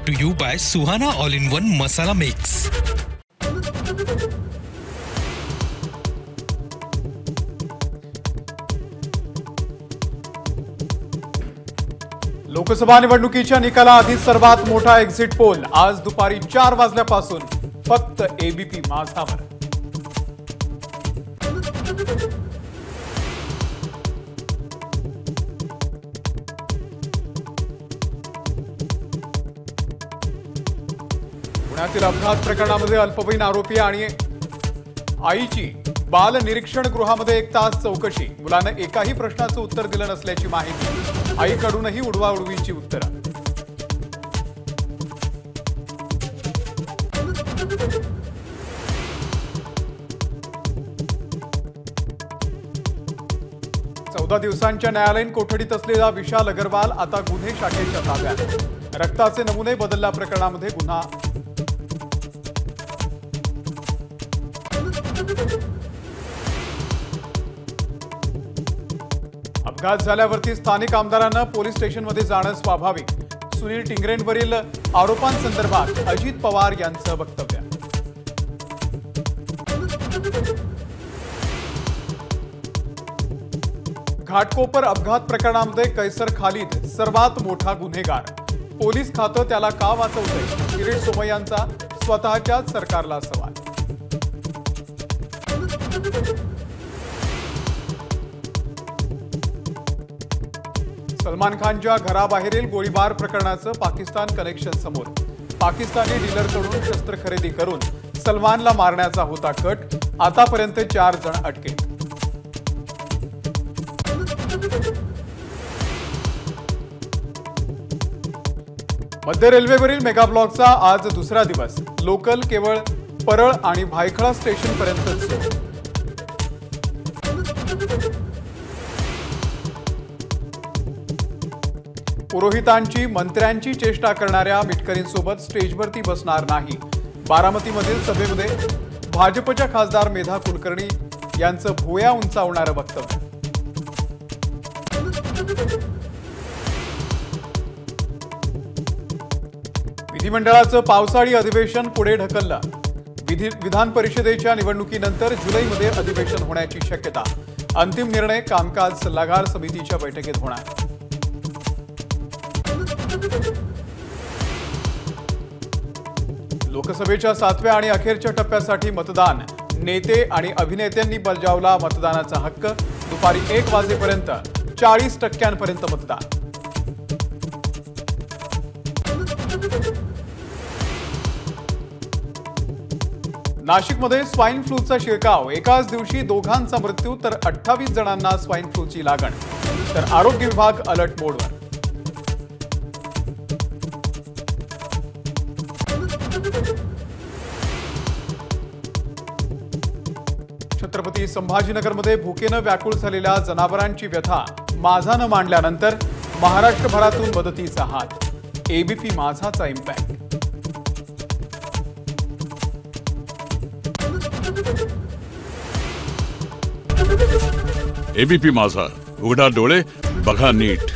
brought to you by Suhana All-in-One Masala Mix. Lok Sabha निवडणुकीच्या निकालाआधी सर्वात मोठा एक्झिट पोल आज दुपारी 4 वाजल्यापासून फक्त एबीपी माझावर. पुण्यातील अपघात प्रकरणामध्ये अल्पवयीन आरोपी आणि आईची बाल निरीक्षण गृहामध्ये 1 तास चौकशी. मुलानं एकाही प्रश्नाचं उत्तर दिलं नसल्याची माहिती. आईकडूनही उडवाउडवीची उत्तरं. चौदा दिवसांच्या न्यायालयीन कोठडीत असलेला विशाल अग्रवाल आता गुन्हे शाखेच्या ताब्यात. रक्ताचे नमुने बदलल्या प्रकरणामध्ये गुन्हा. अपघात झाल्यावरती स्थानिक आमदारांना पोलीस स्टेशनमध्ये जाणं स्वाभाविक. सुनील टिंगरेंवरील आरोपांसंदर्भात अजित पवार यांचं वक्तव्य. घाटकोपर अपघात प्रकरणामध्ये कैसर खालिद सर्वात मोठा गुन्हेगार. पोलीस खातं त्याला का वाचवतंय? किरीट सोमय्यांचा स्वतःच्याच सरकारला सवाल. सलमान खानच्या घराबाहेरील गोळीबार प्रकरणाचं पाकिस्तान कनेक्शन समोर. पाकिस्तानी डीलरकडून शस्त्र खरेदी करून सलमानला मारण्याचा होता कट. आतापर्यंत 4 जण अटकेत. मध्य रेल्वेवरील मेगा ब्लॉकचा आज दुसरा दिवस. लोकल केवळ परळ आणि भायखळा स्टेशन पर्यंतच सुरू. पुरोहितांची मंत्र्यांची चेष्टा करणाऱ्या मिटकरींसोबत स्टेजवरती बसणार नाही. बारामतीमधील सभेमध्ये भाजपच्या खासदार मेधा कुलकर्णी यांचं भुवया उंचावणारं वक्तव्य. विधिमंडळाचं पावसाळी अधिवेशन पुढे ढकललं. विधान परिषदेच्या निवडणुकीनंतर जुलैमध्ये अधिवेशन होण्याची शक्यता. अंतिम निर्णय कामकाज सल्लागार समितीच्या बैठकीत होणार. लोकसभेच्या 7व्या आणि अखेरच्या टप्प्यासाठी मतदान. नेते आणि अभिनेत्यांनी बजावला मतदानाचा हक्क. दुपारी 1 वाजेपर्यंत 40% मतदान. नाशिकमध्ये स्वाईन फ्लूचा शिरकाव. एकाच दिवशी 2घांचा मृत्यू तर 28 जणांना स्वाईन फ्लूची लागण. तर आरोग्य विभाग अलर्ट मोडवर. छत्रपती संभाजीनगरमध्ये भुकेनं व्याकुळ झालेल्या जनावरांची व्यथा माझानं मांडल्यानंतर महाराष्ट्रभरातून मदतीचा हात. ABP माझाचा impact. एबीपी माझा, उघडा डोळे बघा नीट.